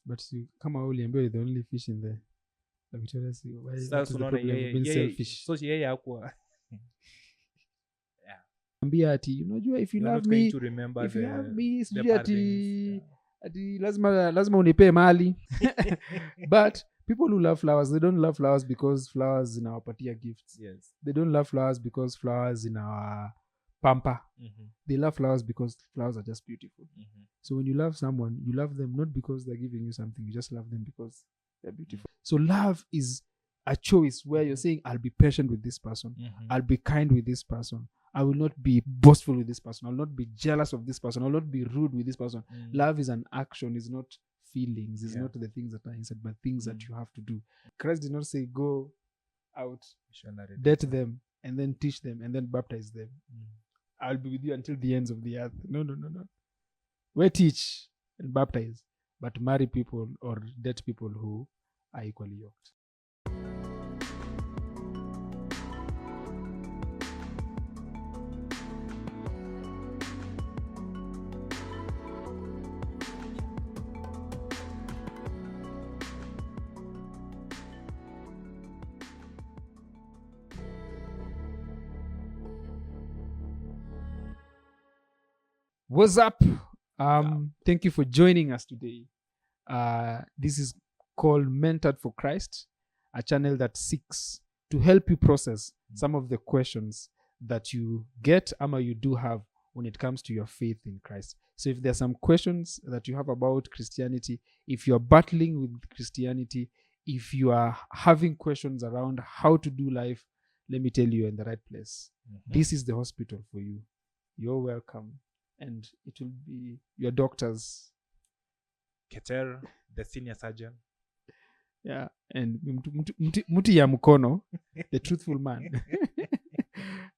But kama uliambiwa you're the only fish in the Victoria Sea, why is the problem of being selfish? So yeye hakuwa ambia ati unajua if you You're love not going me, to remember if you the- love me, the sijui ati parties. ati lazima unipe mali. But people who love flowers, they don't love flowers because flowers zinawapatia gifts. Yes. They don't love flowers because flowers zinawa pamper. They love flowers because flowers are just beautiful. So when you love someone, you love them not because they're giving you something, you just love them because they're beautiful. So love is a choice where you're saying, I'll be patient with this person, I'll be kind with this person, I will not be boastful with this person, I'll not be jealous of this person, I'll not be rude with this person. Love is an action, it's not feelings, it's not the things that are inside, but things that you have to do. Christ did not say go out, Missionary. date them, and then teach them, and then baptize them. I'll be with you until the ends of the earth. No. We teach and baptize, but marry people or date people who are equally yoked. What's up? Thank you for joining us today. This is called Mentored for Christ, a channel that seeks to help you process some of the questions that you get or you do have when it comes to your faith in Christ. So if there are some questions that you have about Christianity, if you're battling with Christianity, if you are having questions around how to do life, let me tell you, you're in the right place. This is the hospital for you. You're welcome. And it will be your doctors. Keter, the senior surgeon. Yeah, and Muti ya Mukono, the truthful man.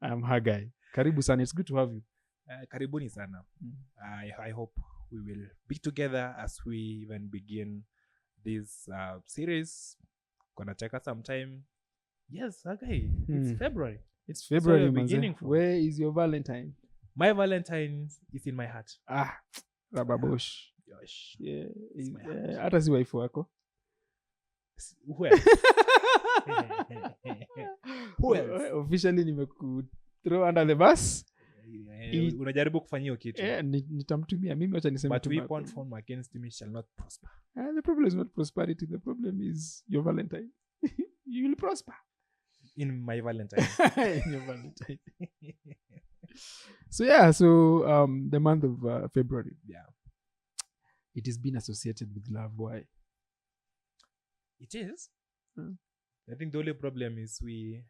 I'm Hagai. Karibu sana. It's good to have you. Karibuni sana. I hope we will be together as we even begin this series. Gonna take us some time. Yes, okay. It's February. It's February. So beginning from. Where is your Valentine? My Valentine is in my heart. Rababosh. Gosh. Yeah. It's my heart. Hata si waifu wako. Where? Who else? Officially nimeku throw under the bus. Unajaribu kufanyia kitu. Nitamtumia mimi, acha niseme but weapon formed against me shall not prosper. The problem is not prosperity, the problem is your Valentine. You will prosper in my Valentine. In your Valentine. So the month of February, it has been associated with love. Why? It is. I think the only problem is we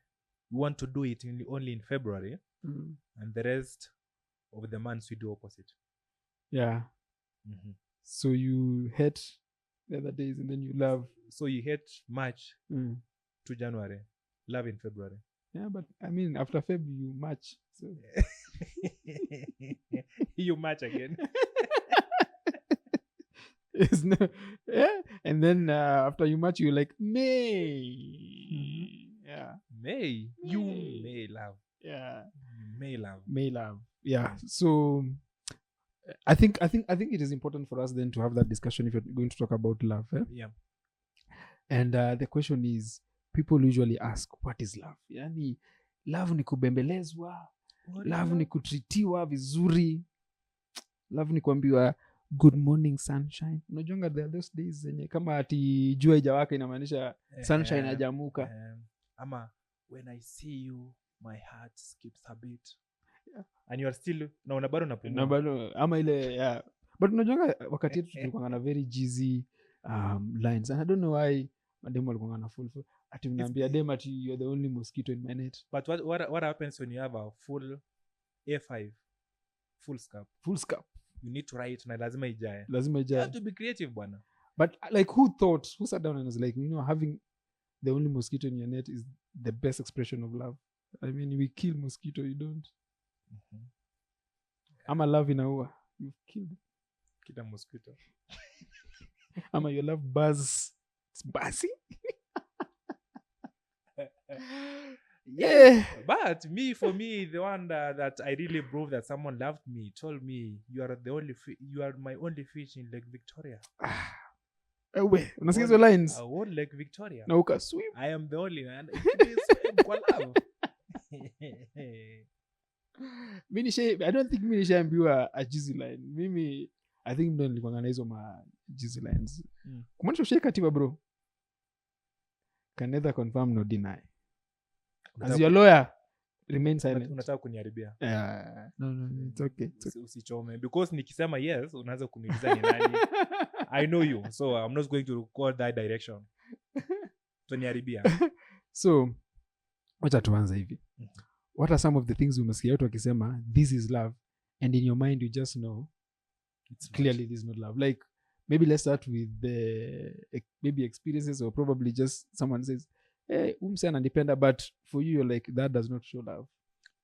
want to do it only in February, and the rest of the months we do opposite. Yeah. So you hate the other days and then you love. So you hate March to January, love in February. Yeah, but I mean, after Feb you match. So you match again. And then after you match, you like May. Yeah, May. You may love. Yeah, may love. May love. Yeah. So I think it is important for us then to have that discussion if you're going to talk about love. Yeah. And the question is, people usually ask, what is love? Yani, love ni kubembelezwa, love ni kutritiwa vizuri, love ni kuambiwa good morning sunshine. Unajuanga there are those days zenye kama ati jua haijawaka inamaanisha sunshine hajamuka. Ama when I see you my heart skips a beat. Yeah. And you are still na unabado napumua. Ama ile but unajuanga wakati yetu tulikuwa na very cheesy lines, and I don't know why mademo alikuwa na full ati unaambia dem ati you're the only mosquito in my net. But what happens when you have a full A5 full scarf? You need to write na lazima ijae. You have to be creative bwana. But like who sat down and was like, having the only mosquito in your net is the best expression of love. I mean, we kill mosquito, you don't. Ama love inaua. You've killed a mosquito. Ama your love buzz. It's buzzing. Yeah. But for me, the one that I really proved that someone loved me, told me, you are my only fish in Lake Victoria. we unasikia hizo lines Whole Lake Victoria. na ukaswim. I am the only man. Swim kwa love. I don't think mimi nishaambiwa a jizi line. Mimi I think ndo nilikuwa na hizo ma jizi lines. Kumaanisha ushakatiwa bro. Can neither confirm nor deny. As your lawyer, remain silent. Unataka kuniharibia. No, it's okay. Usichome because nikisema yes unaanza kuniuliza ni nani. I know you, so I'm not going to go that direction. Tuniharibia. So wacha tuanze hivi. What are some of the things umesikia watu wakisema this is love and in your mind you just know it's clearly this is not love? Like maybe let's start with the maybe experiences or probably just someone says hey umse ananipenda but for you you're like that does not show love.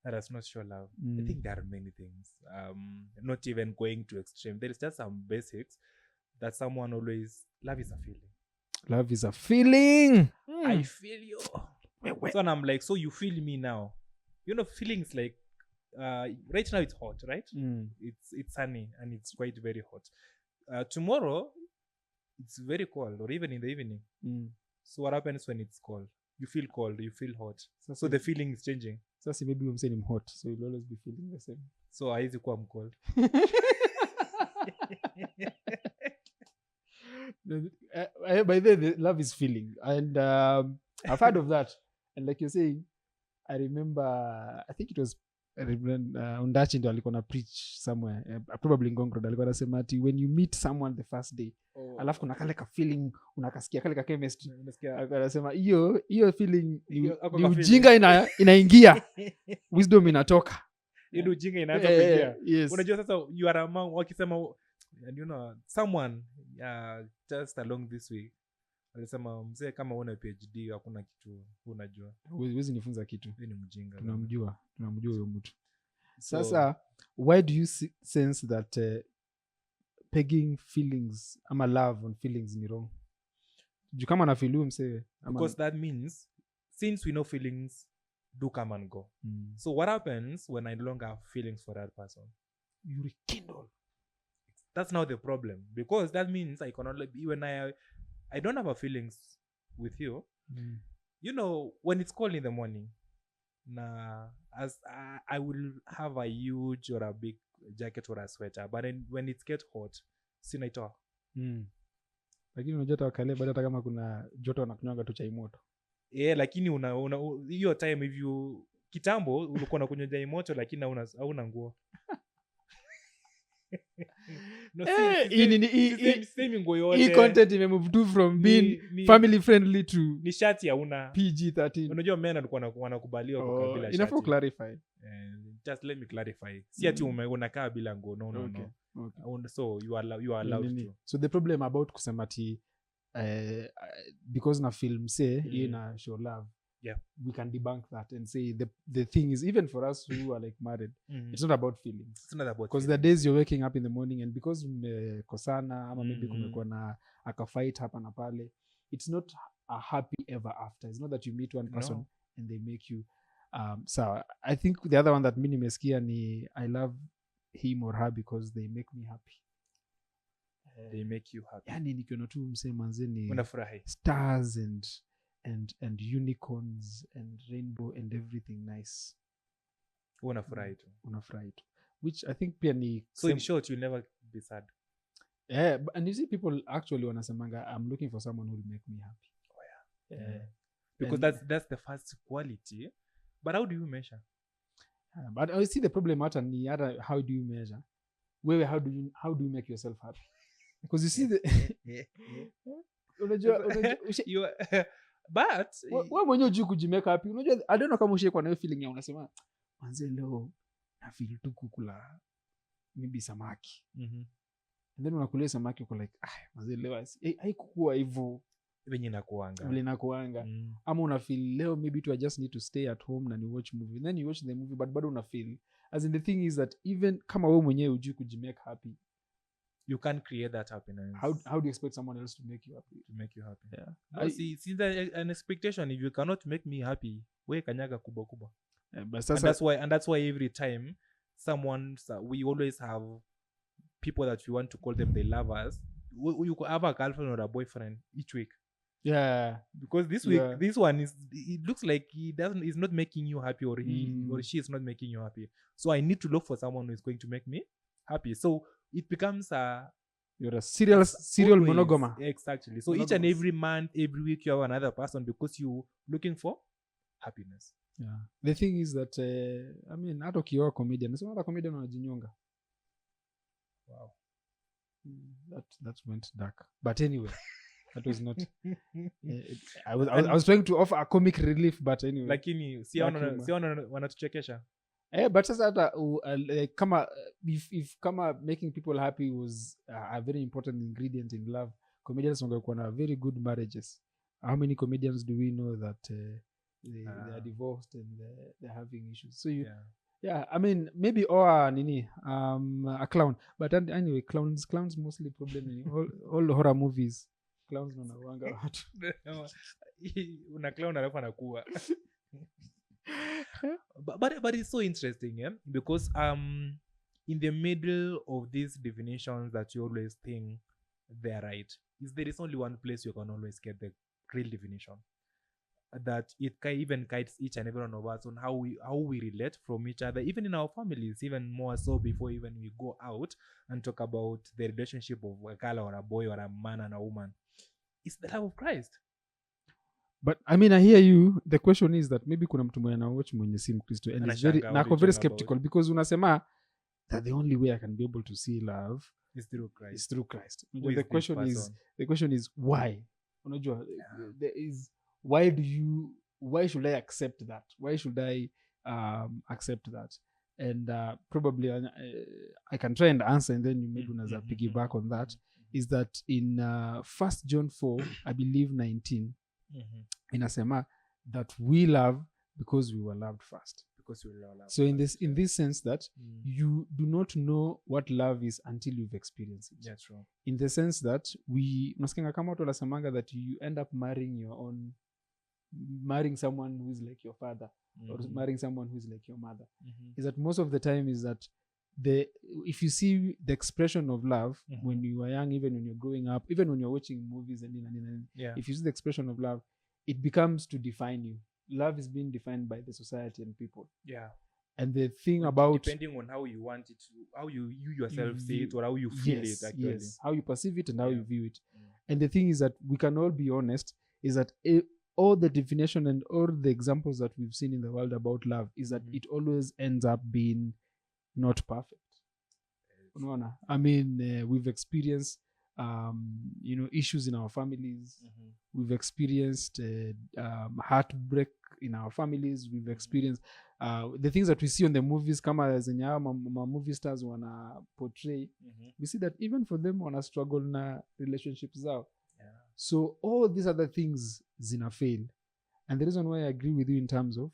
That does not show love. I think there are many things, not even going to extreme. There is just some basics that someone always, love is a feeling. Love is a feeling. I feel you. So I'm like, so you feel me now. You know, feelings like right now it's hot, right? It's sunny and it's quite very hot. Tomorrow it's very cold, or even in the evening. So what happens when it's cold? You feel cold, you feel hot. So the feeling is changing. So maybe I'm saying I'm hot, so you'll always be feeling the same. So I easy I'm cold. By the love is feeling, and I've heard of that. And like you're saying, I remember, I think it was Undachi ndo alikuwa na preach somewhere, probably Ngong alikuwa anasema ati when you meet someone the first day, alafu kuna kale ka feeling unakasikia kale ka chemistry, alikuwa anasema hiyo feeling ni ujinga inaingia, wisdom inatoka. Ile ujinga inaanza kuingia. Yes. Unajua sasa you are among wakisema, and you know someone just along this week alisema mzee kama una PhD hakuna kitu unajua. Huwezi nifunza kitu. Wewe ni mjinga. Tunamjua huyo mtu. Sasa why do you sense that pegging feelings ama love on feelings ni wrong? Juu kama na feel msee. Because that means since we know feelings do come and go. So what happens when I no longer have feelings for that person? You rekindle. That's now the problem, because that means I can only be when I don't have a feelings with you. You know, when it's cold in the morning, as I will have a huge or a big jacket or a sweater, but then when it gets hot, sinaitoa. Lakini unajua wakale baada hata kama kuna joto wanakunywa tu chai moto. Lakini hiyo time if you kitambo ulikuwa unakunywa chai moto lakini hauna nguo. Hii content imemove to from being family friendly to ni shati hauna PG-13. Unajua men alikuwa wanakubaliwa kwa bila shati. Enough clarify. Just let me clarify. Si ati unakaa bila nguo. No. Okay. So you are allowed to. So the problem about kusema ati because na film say ina show love. Yeah. We can debunk that and say the thing is, even for us who are like married, it's not about feelings. It's not about because the days you're waking up in the morning and because mmekosana ama maybe kumekuwa na akafight hapa na pale, it's not a happy ever after. It's not that you meet one person and they make you so I think the other one that mimi nimesikia ni I love him or her because they make me happy. They make you happy. Yani nikiona tu msee manzeni unafurahi. Stars and unicorns and rainbow and everything nice. Unafurahi tu. Which I think pia ni so in short you'll never be sad. And you see people actually wanasemanga I'm looking for someone who will make me happy. Because that's the first quality. But how do you measure? But I see the problem hata ni hata how do you measure? Wewe how do you make yourself happy? Because you see the unajua but wewe mwenyewe hujui kujimeka happy. Unajua I don't know kama ushaikuwa na hiyo feeling ya unasema manze leo na feel tu kukula maybe samaki. And then unakulia samaki uko like manze leo haikuwa hivyo venye inakuanga. Ama una feel leo maybe I just need to stay at home na ni watch movie. And then you watch the movie but bado una feel as in the thing is that even kama wewe mwenyewe hujui kujimeka happy, you can't create that happiness. How do you expect someone else to make you happy? Yeah. No, see an expectation. If you cannot make me happy, we kanyaga kubwa. But that's why every time we always have people that we want to call them they love us. you could have a girlfriend or a boyfriend each week. Yeah. Because this week, Yeah. this one it looks like he's not making you happy, or he or Mm. she is not making you happy. So I need to look for someone who is going to make me happy. So it becomes You're a serial always, monogamer. exactly. So each and Monogamous. every month, every week, you have another person because you looking for happiness. Yeah. The thing is that I mean, hata ukioa comedian, sema hata comedian wanajinyonga. Wow. That went dark. But anyway, that was not. I was trying to offer a comic relief, but anyway. Lakini wanatuchekesha. But sasa hata like kama if kama making people happy was a very important ingredient in love, comedians wangekuwa na very good marriages. How many comedians do we know that they are divorced and they're having issues? So yeah, I mean maybe a clown, but anyway, clowns mostly problem in all horror movies. Clowns wanawanga watu. Una clown alafu anakuwa. But it's so interesting, because in the middle of these definitions that you always think they're right, there is only one place you can always get the real definition, that it even guides each and every one of us on how we relate from each other, even in our families, even more so before even we go out and talk about the relationship of a girl or a boy or a man and a woman. It's the love of Christ. But I mean, I hear you. The question is that maybe kuna mtu mwenye anawatch mwenye si Mkristo, and it's very very skeptical because unasema that the only way I can be able to see love is through Christ. The question is why? Unajua, there is why should I accept that? Why should I accept that? And probably I can try and answer, and then you maybe unaweza piggyback on that. Is that in 1 John 4, I believe 19, inasema that we love because we were loved first. So in this sense that you do not know what love is until you've experienced it. Yeah, true. In the sense that nasikia kama watu wanasemanga that you end up marrying someone who is like your father, or marrying someone who is like your mother. Is that most of the time is that if you see the expression of love when you are young, even when you're growing up, even when you're watching movies and if you see the expression of love, it becomes to define you. Love is being defined by the society and people. Yeah. And the thing about depending on how you want it to, how you yourself see it, or how you feel it actually. Yes, how you perceive it and how you view it. And the thing is that we can all be honest, is that all the definition and all the examples that we've seen in the world about love is that it always ends up being not perfect. I mean, we've experienced issues in our families. We've experienced heartbreak in our families. We've experienced the things that we see on the movies, kama zenye movie stars wana portray. We see that even for them wana struggle na relationships zao. So all these other things zina fail. And the reason why I agree with you in terms of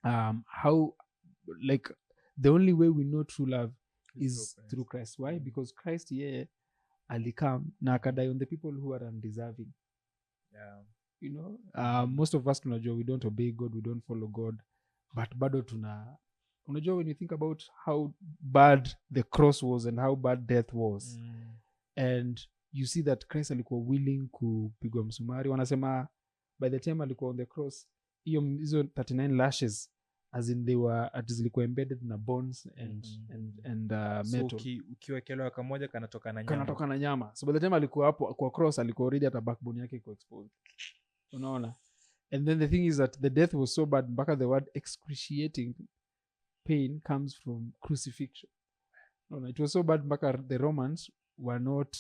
how, like, the only way we know true love is through Christ. Why? Because Christ alikam na akadai on the people who are undeserving. Most of us tunajua we don't obey God, we don't follow God, but bado unajua, when you think about how bad the cross was and how bad death was, and you see that Christ alikuwa willing kupigwa msumari. Wanasema by the time alikuwa on the cross, hizo 39 lashes, as in they were zilikuwa embedded na bones and metal. So ukiwekelewa kamoja kanatoka na nyama. So by the time alikuwa hapo kwa cross, alikuwa already hata backbone yake iko exposed. Unaona? And then the thing is that the death was so bad, mpaka the word excruciating pain comes from crucifixion. It was so bad mpaka the Romans were not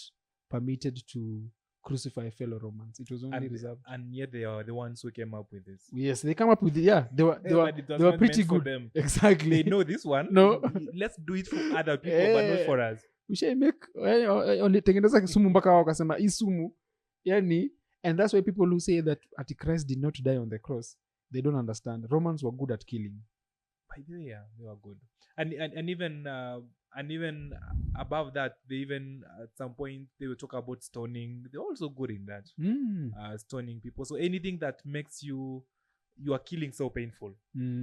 permitted to crucify fellow Romans. It was only reserved. And yet they are the ones who came up with this. Yes, they come up with it. Yeah, they were pretty good. Them. Exactly. They know this one. No. Let's do it for other people, but not for us. We should make only tengeneza sumu mpaka wakasema hii sumu. Yani, and that's why people who say that Christ did not die on the cross, they don't understand. Romans were good at killing. By the way, yeah, they were good. And even above that, they even at some point they will talk about stoning. They're also good in that. Stoning people. So anything that makes you you are killing so painful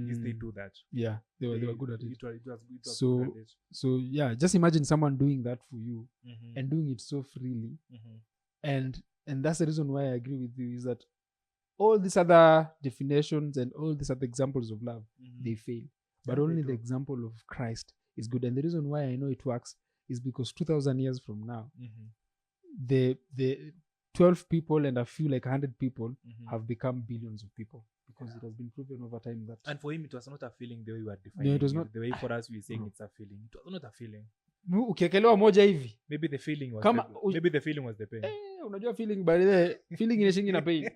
if they do that. Yeah, they were good at it. It was So- good at it. So yeah, just imagine someone doing that for you Mhm. and doing it so freely. Mhm. And that's the reason why I agree with you, is that all these other definitions and all these other examples of love, Mhm. they fail. But Yeah, they only do. the example of Christ is good. And the reason why I know it works is because 2,000 years from now, Mhm. the 12 people and a few like 100 people Mhm. have become billions of people, because it has been proven over time that And for him, it was not a feeling the way we were defining it was it. not- The way for us we saying Bro. it's a feeling. It was not a feeling. ukiekelewa moja hivi Maybe the feeling was Kama the, maybe the feeling was the pain. unajua feeling by the way, feeling inashingi na pain.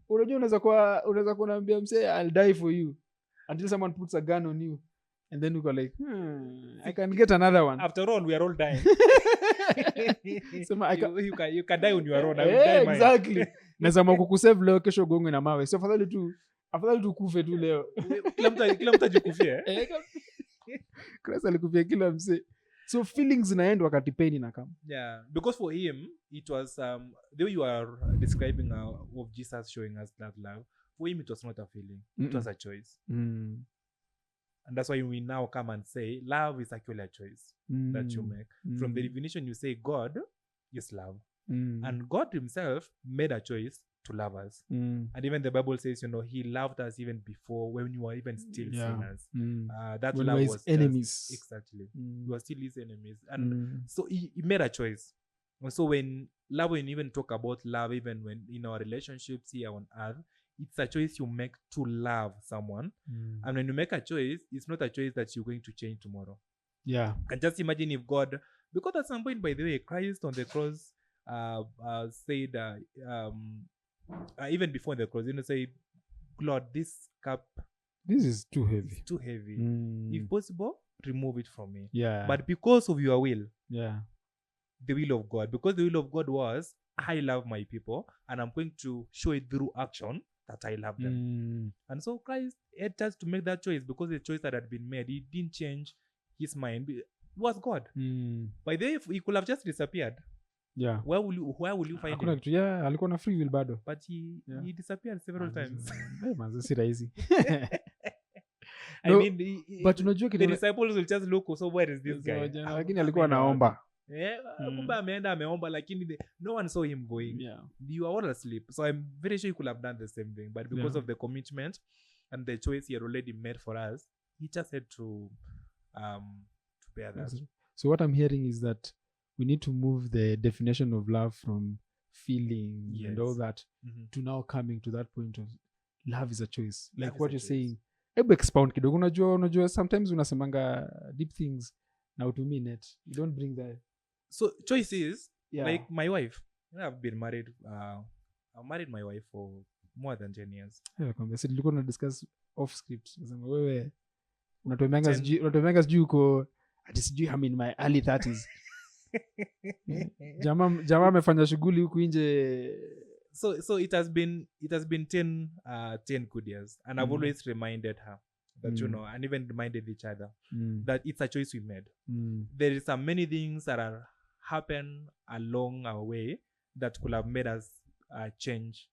Unajua unaweza kuwa unaambia msee I'll die for you until someone puts a gun on you, and then you go like I can get another one. After all, we are all dying. Sema, I can- You can die on your own. I will die mine. Exactly. Nasema kukusave leo, kesho gongwe na mawe, so afadhali tu kufe tu leo. Kila mtu ajikufie. Christ alikufia kila msee, so feelings zinaenda wakati pain inakama. Yeah, because for him it was the way you are describing of Jesus showing us that love. For him, it was not a feeling; it was a choice, and that's why we now come and say love is actually a choice that you make. From the definition, you say God is love, and God Himself made a choice to love us. And even the Bible says, He loved us even before, when we were even still sinners. That When love we were was his enemies. exactly. We were still His enemies, and so he made a choice. And so when we even talk about love, even when in our relationships here on earth, it's a choice you make to love someone. And when you make a choice, it's not a choice that you're going to change tomorrow. Yeah. And just imagine if God, because at some point, by the way, Christ on the cross said, even before the cross, say, Lord, this cup This is too heavy. is too heavy. If possible, remove it from me. Yeah. But because of your will, yeah. the will of God, because the will of God was, I love my people, and I'm going to show it through action that I love them. And so Christ had us to make that choice, because the choice that had been made, He didn't change His mind. It was God. By the way, if He could have just disappeared, Yeah. where will you find Hakuna Him? kitu. Yeah, alikuwa na free will bado. But he disappeared several Ah, times. manze, si rahisi. I No, mean, But unajua the kitu disciples will just look, so where is this guy? lakini alikuwa anaomba. Kumbe ameomba, lakini no one saw him going. Yeah. You are all asleep. So I'm very sure he could have done the same thing, but because Yeah. of the commitment and the choice he had already made for us, he just had to bear that. So what I'm hearing is that we need to move the definition of love from feeling and all Yes. that Mhm. to now coming to that point of love is a choice. Love Like is what a you're choice. saying. Hebu expound kidogo. Unajua sometimes unasemanga deep things na utumii net. You don't bring the So choice is yeah. like my wife. I've been married. I've married my wife for more than 10 years. Sisi tulikuwa tuna discuss off script. Nasema wewe unatuambianga 10 sijui uko ati sijui I'm in my early 30s. Jamaa amefanya shughuli huku nje. So it has been 10 good years, and I've always reminded her that and even reminded each other that it's a choice we made. There is many things that are happen along our way that could have made us change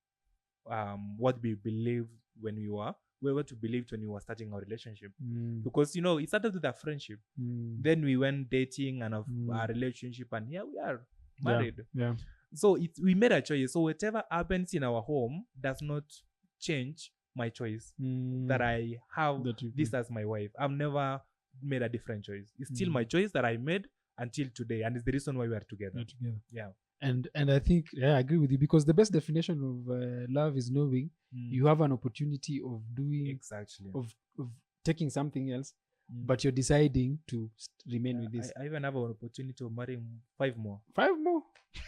what we believed when we were starting our relationship. Because it started with a friendship, then we went dating and a relationship, and here we are married. Yeah. So we made a choice. So whatever happens in our home does not change my choice that I have this as my wife. I've never made a different choice. It's still my choice that I made until today, and it's the reason why we are together. Yeah. And I think I agree with you, because the best definition of love is knowing you have an opportunity of doing Exactly. of taking something else, but you're deciding to remain with this. I even have an opportunity of marrying 5 more. 5 more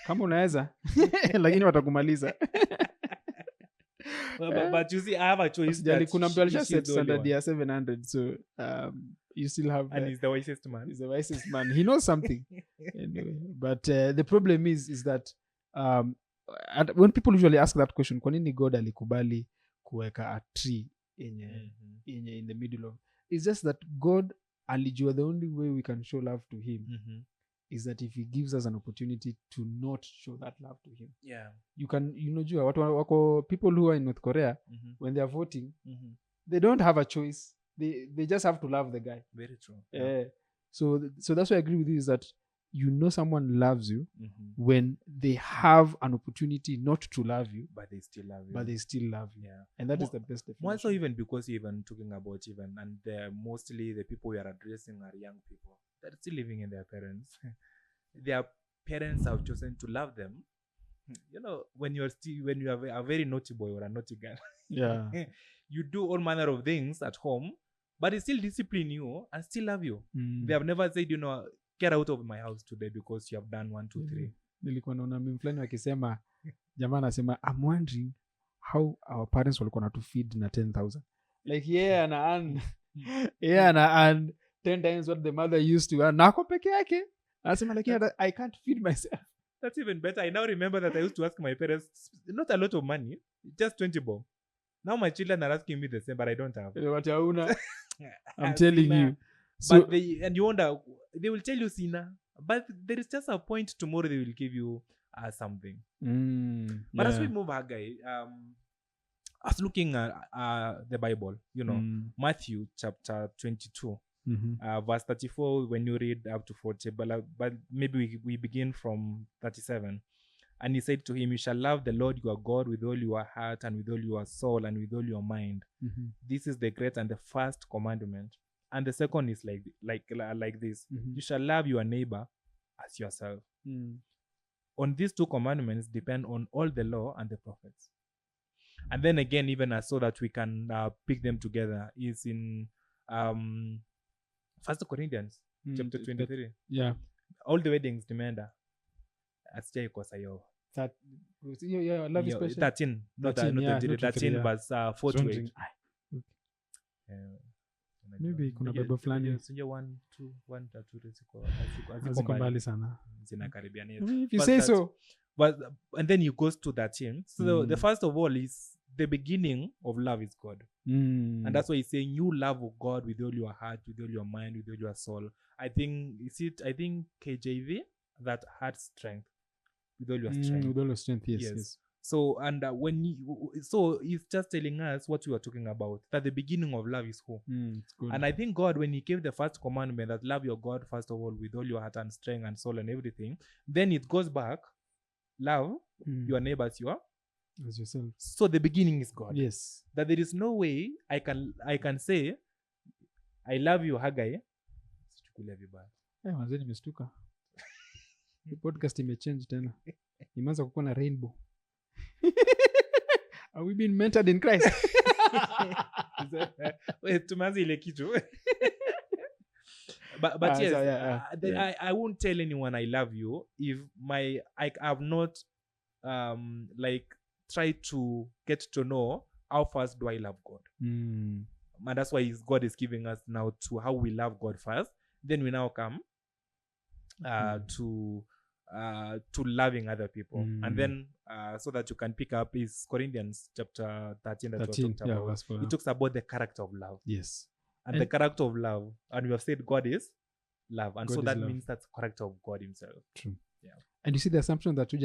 kama unaweza lakini watakumaliza. But you see, I have a choice. That kuna mtu alisha set she's the only standard one. ya 700, so you still have And he's the wisest man. he's the wisest man. He knows something. Anyway, but the problem is that when people usually ask that question, kwa nini God alikubali kuweka a tree in the middle of, it's just that God alijua the only way we can show love to him is that if he gives us an opportunity to not show that love to him, Yeah. you can, jua watu wako, people who are in North Korea, when they are voting, they don't have a choice. They just have to love the guy. Very true. So that's why I agree with you, is that someone loves you when they have an opportunity not to love you, but they still love you. Yeah. And that is the best definition. More so even because you're even talking about and they're mostly the people you are addressing are young people that are still living in their parents. Their parents have chosen to love them. When you are a very naughty boy or a naughty girl, yeah, you do all manner of things at home, but they still discipline you and still love you. They have never said, get out of my house today because you have done 1, 2, 3. Nilikuwa naona mimi fulani wakisema, jamaa anasema, I'm wondering how our parents walikuwa na to feed na 10,000. Like ana earn 10 times what the mother used to earn. Nako peke yake. Anasema like I can't feed myself. That's even better. I now remember that I used to ask my parents, not a lot of money, just 20 bob. Now my children are asking me the same, but I don't have. What I'm telling you. So, but and you wonder, they will tell you Sina, but there is just a point tomorrow they will give you something. But as we move, Haggai, I was looking at the Bible, Matthew chapter 22, verse 34, when you read up to 40, but maybe we begin from 37. And he said to him, you shall love the Lord your God with all your heart and with all your soul and with all your mind. This is the great and the first commandment. And the second is like this. You shall love your neighbor as yourself. On these two commandments depend on all the law and the prophets. And then again, even so that we can pick them together, is in 1 Corinthians chapter 23. Yeah. All the weddings demanda. Love is patient. 13, not 13 verse 4 to 8. Maybe kuna Bible fulani ziko mbali sana. If you say so. But and then he goes to that team. So the first of all is the beginning of love is God. And that's why he's saying you love God with all your heart, with all your mind, with all your soul. I think KJV, that heart strength. With all your strength. With all your strength, yes. So, and so he's just telling us what we were talking about, that the beginning of love is who. It's good. And I think God, when he gave the first commandment that love your God, first of all, with all your heart and strength and soul and everything, then it goes back, love your neighbors, as yourself. So the beginning is God. Yes. That there is no way I can say, I love you, Haggai. Manze nimestuka. The podcast imechange tena. Imeanza kukuwa na rainbow. Are we being mentored in Christ? Tumeanza ile kitu. But yes, I won't tell anyone I love you if I have not tried to get to know how first do I love God. And that's why God is giving us now to how we love God first. Then we now come to loving other people. And then so that you can pick up is Corinthians chapter 13 that we talked about. It talks about the character of love. Yes. And the character of love. And we have said God is love. And God so that love. Means that's the character of God himself. True. Yeah. And you see the assumption that the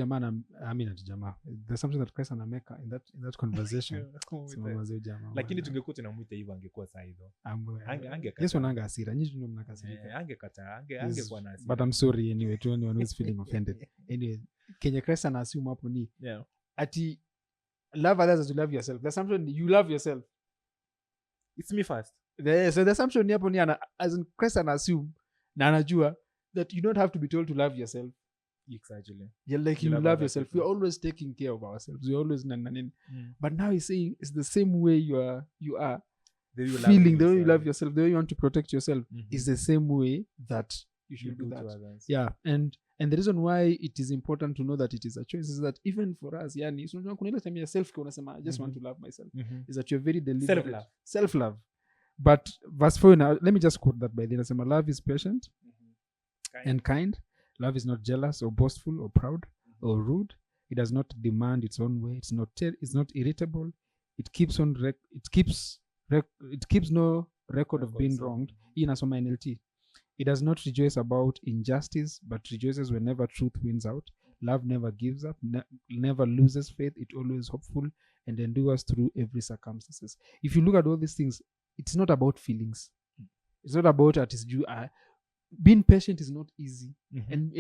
assumption that Christ anameka in that conversation. Lakini tungekuwa tunamwita hivyo angekuwa saa hizo. Yesu ananga hasira, nyinyi ndio mnakasirika. Angekataa, angekuwa na hasira. But I'm sorry anyway to anyone who's feeling offended. Anyway, Kenya Christ ana assume hapo ni ati love others as you love yourself. The assumption you love yourself. It's me first. So the assumption ni hapo ni as in Christ ana assume na anajua that you don't have to be told to love yourself. Exactly. You're like you love yourself. We're always taking care of ourselves. We're always but now he's saying it's the same way you are feeling, the way you love yourself, the way you want to protect yourself is the same way that you should do that. Yeah. And the reason why it is important to know that it is a choice is that even for us, yani kuna ile time ya self care unasema I just want to love myself. Is that you're very deliberate. Self-love. But verse 4 now, let me just quote that by then. Nasema love is patient and kind. Love is not jealous or boastful or proud or rude. It does not demand its own way. It's not irritable. It keeps no record of being wronged. Hii nasoma NLT. It does not rejoice about injustice, but rejoices whenever truth wins out. Love never gives up, never loses faith. It always hopeful and endures through every circumstances. If you look at all these things, it's not about feelings. It's not about being patient is not easy, and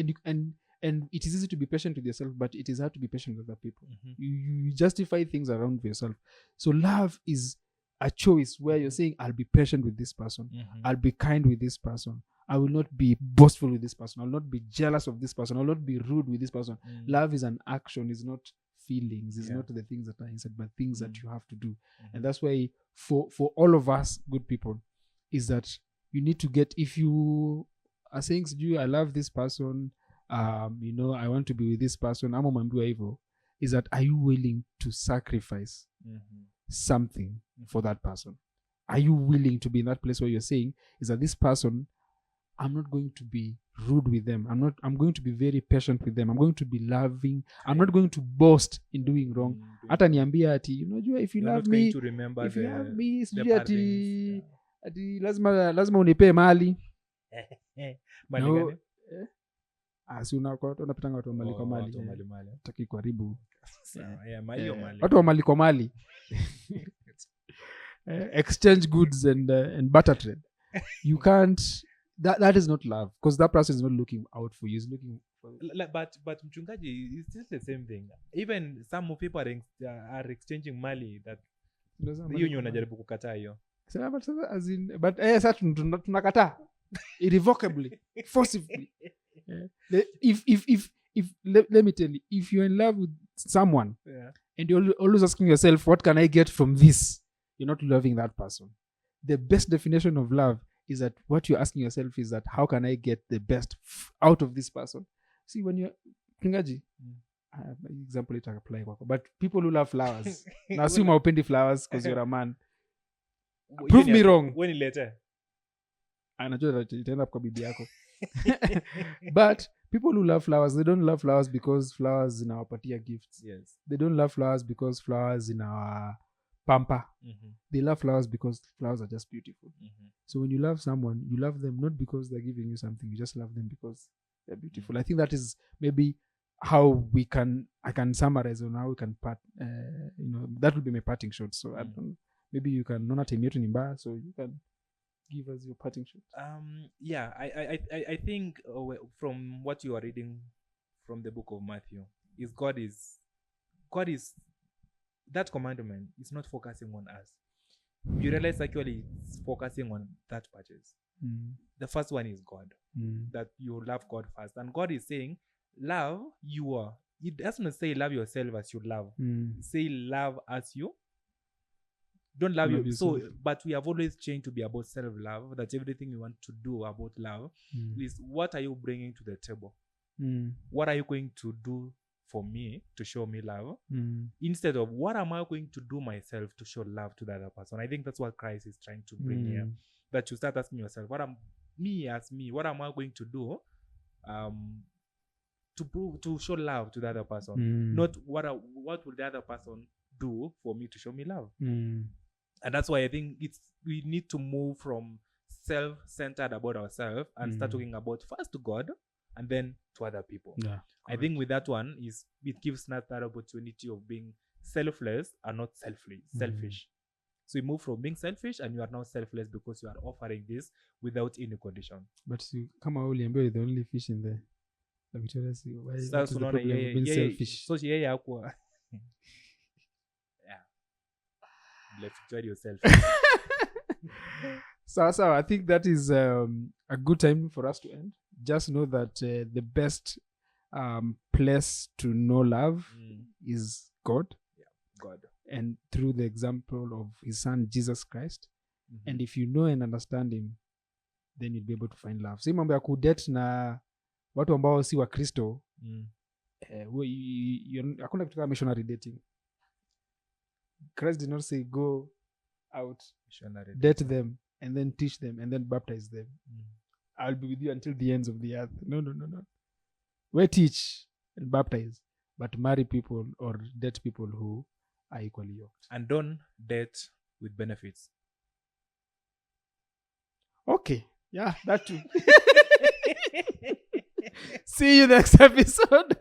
it is easy to be patient with yourself, but it is hard to be patient with other people. You justify things around yourself. So love is a choice where you're saying, I'll be patient with this person, I'll be kind with this person, I will not be boastful with this person, I'll not be jealous of this person, I'll not be rude with this person. Love is an action, it's not feelings, it's not the things that are inside, but things that you have to do. And that's why for all of us good people is that you need to get, if you are saying, I love this person, I want to be with this person, is that, are you willing to sacrifice something for that person? Are you willing to be in that place where you're saying, is that this person, I'm not going to be rude with them, I'm going to be very patient with them, I'm going to be loving, I'm not going to boast in doing wrong. Hata niambia ati, if you love me, if you love me, sijui ati lazima unipe mali. Si unapitanga watu wa mali kwa mali, taki kuharibu watu wa mali kwa mali. Exchange goods and barter trade. You can't, that is not love, because that person is not looking out for you, he's looking for but mchungaji, it's still the same thing. Even some people are exchanging mali, that hiyo nyo unajaribu kukataa hiyo. But sasa tunakataa irrevocably, forcibly. If let me tell you, if you're in love with someone and you're always asking yourself, what can I get from this? You're not loving that person. The best definition of love is that what you're asking yourself is that, how can I get the best out of this person? See, when you're Kingaji, example it apply, but people who love flowers, now assume haupendi flowers because you're a man. Prove me wrong. When later anajua that itaenda kwa bibi yako. But people who love flowers, they don't love flowers because flowers zinawapatia gifts. Yes. They don't love flowers because flowers in our pamper. They love flowers because flowers are just beautiful. So when you love someone, you love them not because they're giving you something, you just love them because they're beautiful. I think that is maybe how I can summarize on how we can part, that will be my parting shot. So I don't, maybe you can nona time yetu ni mbaya, so you can give us your parting shot. I think from what you are reading from the book of Matthew, is God is that commandment is not focusing on us. You realize actually it's focusing on that purchase. The first one is God, that you love God first, and God is saying, love you are. It doesn't say love yourself as you love. Say love as you. Don't love you. So, but we have always changed to be about self-love. That everything we want to do about love is, what are you bringing to the table? What are you going to do for me to show me love? Instead of, what am I going to do myself to show love to the other person? I think that's what Christ is trying to bring here. That you start asking yourself, what am I going to do to show love to the other person? Not what will the other person do for me to show me love? And that's why I think we need to move from self-centered about ourselves and start talking about first to God and then to other people. I think with that one, it gives us that opportunity of being selfless and not selfish. So you move from being selfish and you are now selfless because you are offering this without any condition. But you come out you're the only fish in the Victoria Sea. Why is the problem of being selfish? So yeah. Left Victoria yourself. So I think that is a good time for us to end. Just know that the best place to know love is God. God. And through the example of his son Jesus Christ. And if you know and understand him, then you'll be able to find love. Si mambo ya kudate na watu ambao si wa Kristo, hakuna kitu kama missionary dating. Christ did not say go out, missionary date them, and then teach them, and then baptize them. I'll be with you until the ends of the earth. No. We teach and baptize, but marry people or date people who are equally yoked. And don't date with benefits. Okay. Yeah, that too. See you next episode.